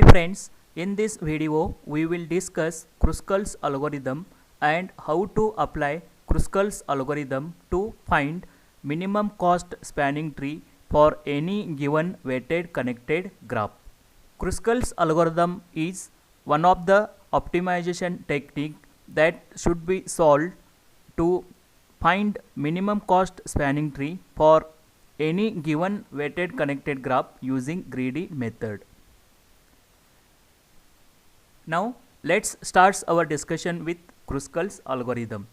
Hi friends, in this video we will discuss Kruskal's algorithm and how to apply Kruskal's algorithm to find minimum cost spanning tree for any given weighted connected graph. Kruskal's algorithm is one of the optimization technique that should be solved to find minimum cost spanning tree for any given weighted connected graph using greedy method. Now let's start our discussion with Kruskal's algorithm.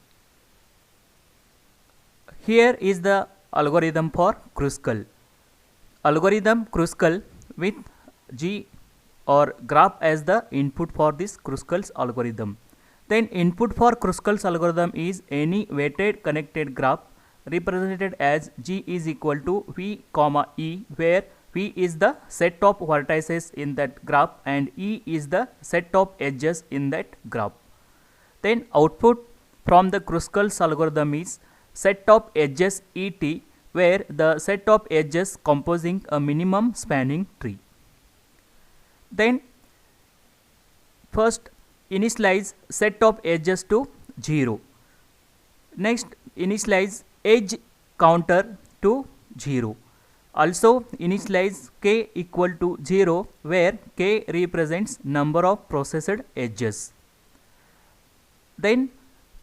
Here is the algorithm for Kruskal. Algorithm Kruskal with G or graph as the input for this Kruskal's algorithm. Then input for Kruskal's algorithm is any weighted connected graph represented as G is equal to V comma E, where V is the set of vertices in that graph and E is the set of edges in that graph. Then output from the Kruskal's algorithm is set of edges ET, where the set of edges composing a minimum spanning tree. Then first initialize set of edges to 0. Next initialize edge counter to 0. Also initialize k equal to 0, where k represents number of processed edges. Then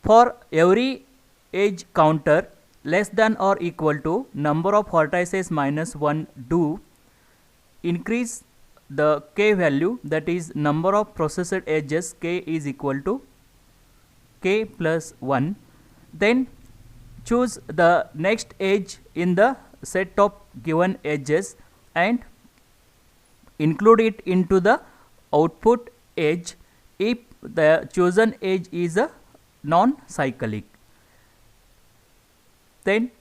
for every edge counter less than or equal to number of vertices minus 1, do increase the k value, that is number of processed edges k is equal to k plus 1. Then choose the next edge in the set of given edges and include it into the output edge if the chosen edge is a non-cyclic. Then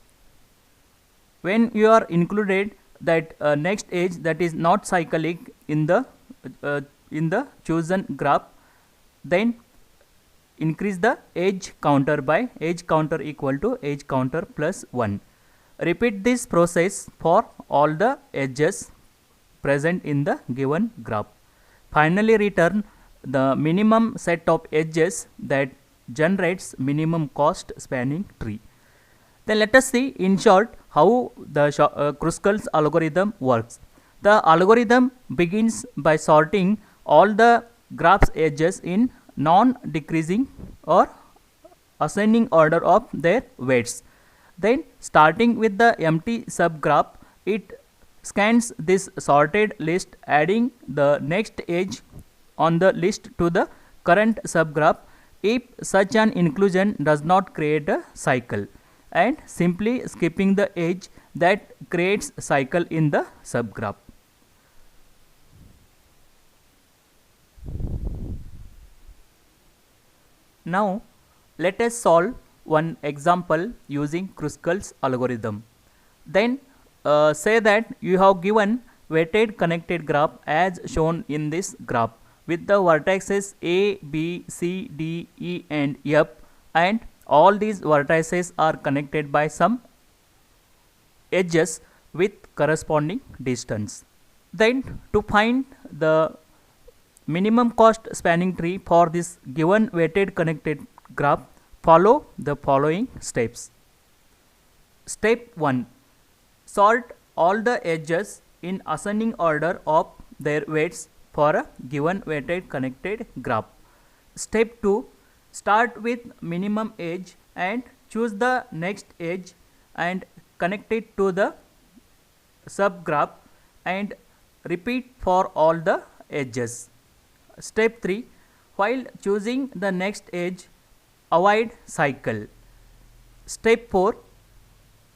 when you are included that next edge that is not cyclic in the chosen graph, then increase the edge counter by edge counter equal to edge counter plus 1. Repeat this process for all the edges present in the given graph. Finally return the minimum set of edges that generates minimum cost spanning tree. Then let us see in short how the Kruskal's algorithm works. The algorithm begins by sorting all the graph's edges in non-decreasing or ascending order of their weights. Then starting with the empty subgraph, it scans this sorted list, adding the next edge on the list to the current subgraph if such an inclusion does not create a cycle, and simply skipping the edge that creates cycle in the subgraph. Now let us solve one example using Kruskal's algorithm. Then say that you have given weighted connected graph as shown in this graph with the vertices A, B, C, D, E and F, and all these vertices are connected by some edges with corresponding distance. Then to find the minimum cost spanning tree for this given weighted connected graph, follow the following steps. Step 1. Sort all the edges in ascending order of their weights for a given weighted connected graph. Step 2. Start with minimum edge and choose the next edge and connect it to the subgraph and repeat for all the edges. Step 3. While choosing the next edge, avoid cycle. Step 4.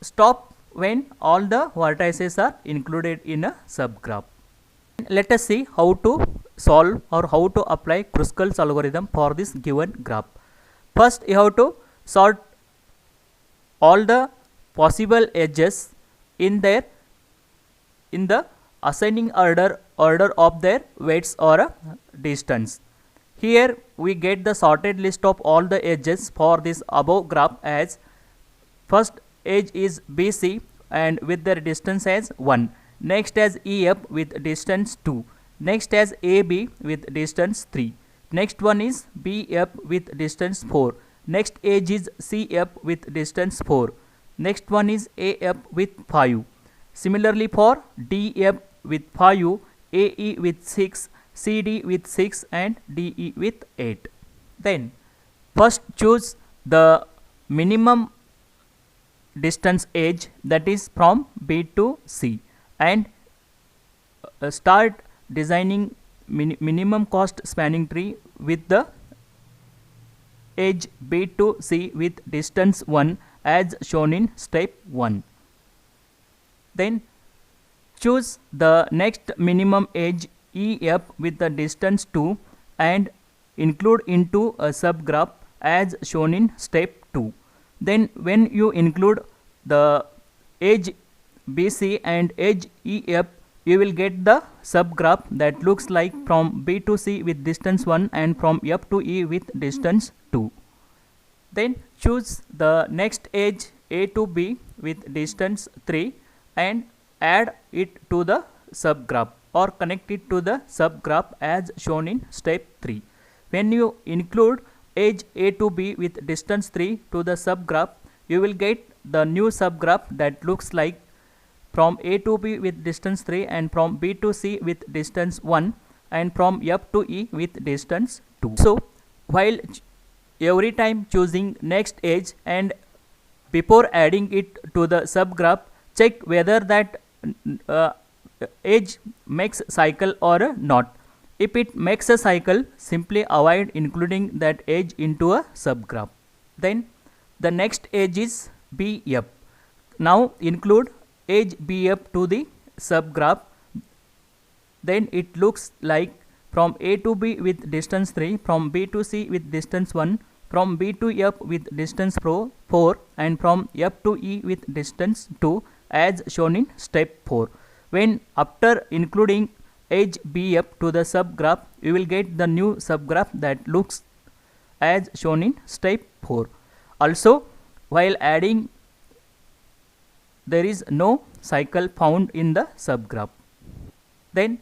Stop when all the vertices are included in a subgraph. Let us see how to solve or how to apply Kruskal's algorithm for this given graph. First you have to sort all the possible edges in the ascending order of their weights or distance. Here we get the sorted list of all the edges for this above graph as first edge is BC and with their distance as 1. Next as EF with distance 2. Next as AB with distance 3. Next one is BF with distance 4. Next edge is CF with distance 4. Next one is AF with 5. Similarly for DF with 5, AE with 6, CD with 6 and DE with 8. Then first choose the minimum distance edge, that is from B to C, and start designing minimum cost spanning tree with the edge B to C with distance 1 as shown in step 1. Then choose the next minimum edge EF with the distance 2 and include into a subgraph as shown in step 2. Then when you include the edge BC and edge EF, you will get the subgraph that looks like from B to C with distance 1 and from F to E with distance 2. Then choose the next edge A to B with distance 3 and add it to the subgraph or connect it to the subgraph as shown in step 3. When you include edge A to B with distance 3 to the subgraph, you will get the new subgraph that looks like from A to B with distance 3 and from B to C with distance 1 and from F to E with distance 2. So while every time choosing next edge and before adding it to the subgraph, check whether that edge makes cycle or not. If it makes a cycle, simply avoid including that edge into a subgraph. Then the next edge is BF. Now include edge BF to the subgraph. Then it looks like from A to B with distance 3, from B to C with distance 1, from B to F with distance 4 and from F to E with distance 2 as shown in step 4. When after including edge BF to the subgraph, you will get the new subgraph that looks as shown in step 4. Also, while adding, there is no cycle found in the subgraph. Then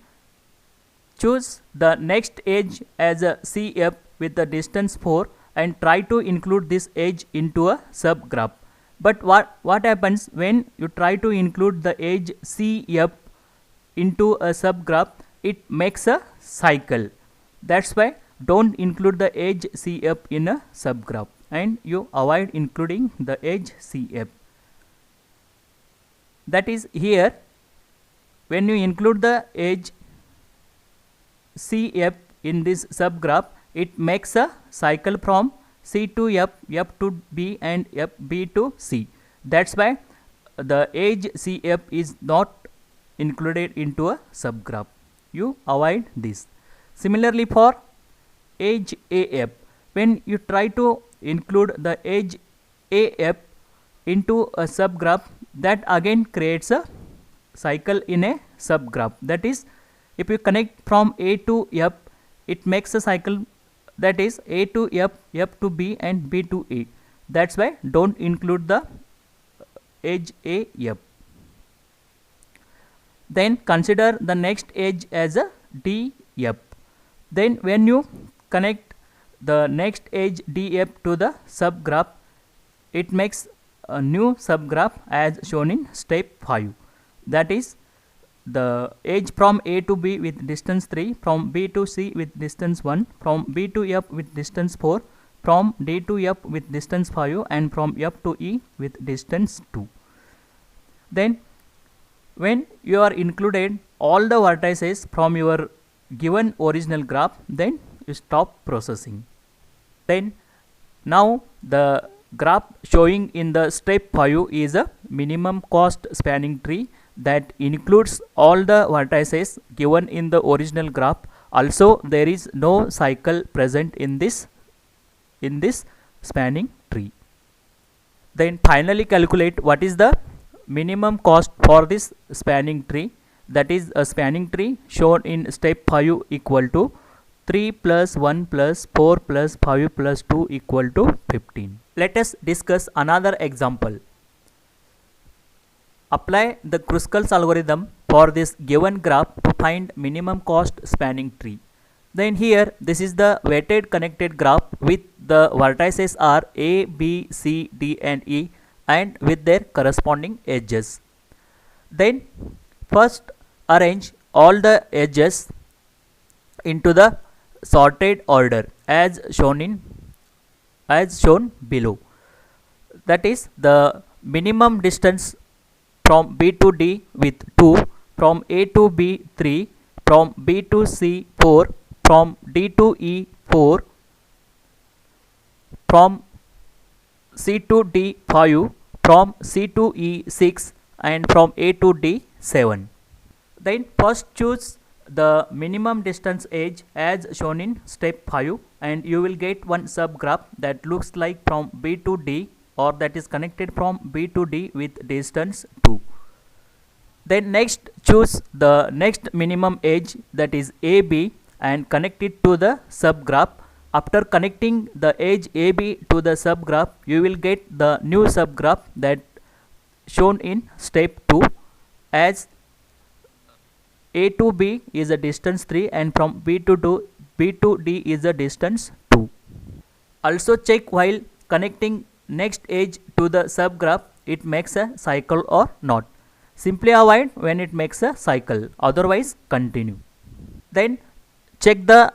choose the next edge as a CF with the distance 4 and try to include this edge into a subgraph. But what happens when you try to include the edge CF into a subgraph? It makes a cycle. That's why don't include the edge CF in a subgraph and you avoid including the edge CF. That is here, when you include the edge CF in this subgraph, it makes a cycle from C to F, F to B and F B to C. That's why the edge CF is not included into a subgraph. You avoid this. Similarly for edge AF, when you try to include the edge AF into a subgraph, that again creates a cycle in a subgraph. That is, if you connect from A to F, it makes a cycle, that is A to F, F to B and B to A. That's why don't include the edge AF. Then consider the next edge as a DF. Then when you connect the next edge DF to the subgraph, it makes a new subgraph as shown in step 5. That is the edge from A to B with distance 3, from B to C with distance 1, from B to F with distance 4, from D to F with distance 5 and from F to E with distance 2. Then when you are included all the vertices from your given original graph, then you stop processing. Then now the graph showing in the step 5 is a minimum cost spanning tree that includes all the vertices given in the original graph. Also there is no cycle present in this spanning tree. Then finally calculate what is the minimum cost for this spanning tree. That is a spanning tree shown in step 5 equal to 3 plus 1 plus 4 plus 5 plus 2 equal to 15. Let us discuss another example. Apply the Kruskal's algorithm for this given graph to find minimum cost spanning tree. Then here this is the weighted connected graph with the vertices are A, B, C, D and E and with their corresponding edges. Then first arrange all the edges into the sorted order as shown below. That is the minimum distance from B to D with 2, from A to B 3, from B to C 4, from D to E 4, from C to D 5, from C to E 6 and from A to D 7. Then first choose the minimum distance edge as shown in step 5 and you will get one subgraph that looks like from B to D, or that is connected from B to D with distance 2. Then next choose the next minimum edge, that is AB, and connect it to the subgraph. After connecting the edge AB to the subgraph, you will get the new subgraph that shown in step 2 as A to B is a distance 3 and from B to D is a distance 2. Also check while connecting next edge to the subgraph it makes a cycle or not. Simply avoid when it makes a cycle, otherwise continue. Then check the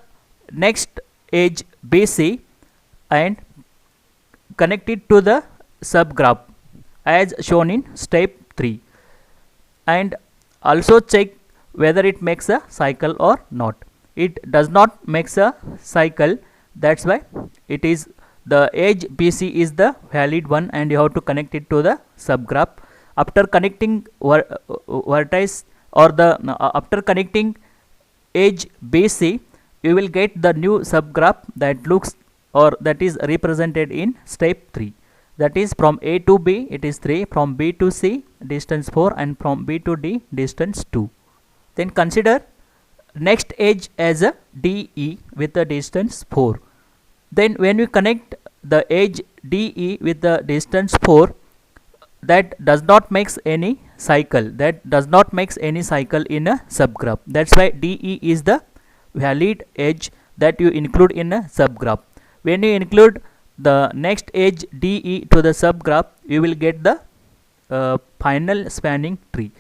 next edge BC and connect it to the subgraph as shown in step 3 and also check whether it makes a cycle or not. It does not makes a cycle, that's why it is the edge BC is the valid one and you have to connect it to the subgraph. After connecting vertex or after connecting edge BC, you will get the new subgraph that looks or that is represented in step 3. That is from A to B it is 3, from B to C distance 4 and from B to D distance 2. Then consider next edge as a DE with the distance 4. Then when we connect the edge DE with the distance 4, that does not makes any cycle, in a subgraph. That's why DE is the valid edge that you include in a subgraph. When you include the next edge DE to the subgraph, you will get the final spanning tree,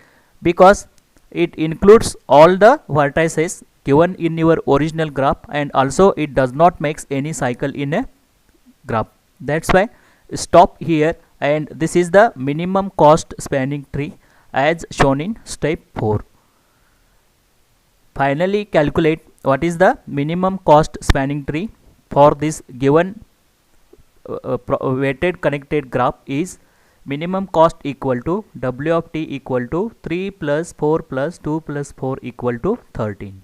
because it includes all the vertices given in your original graph and also it does not makes any cycle in a graph. That's why stop here, and this is the minimum cost spanning tree as shown in step 4. Finally calculate what is the minimum cost spanning tree for this given weighted connected graph is minimum cost equal to W of t equal to 3 plus 4 plus 2 plus 4 equal to 13.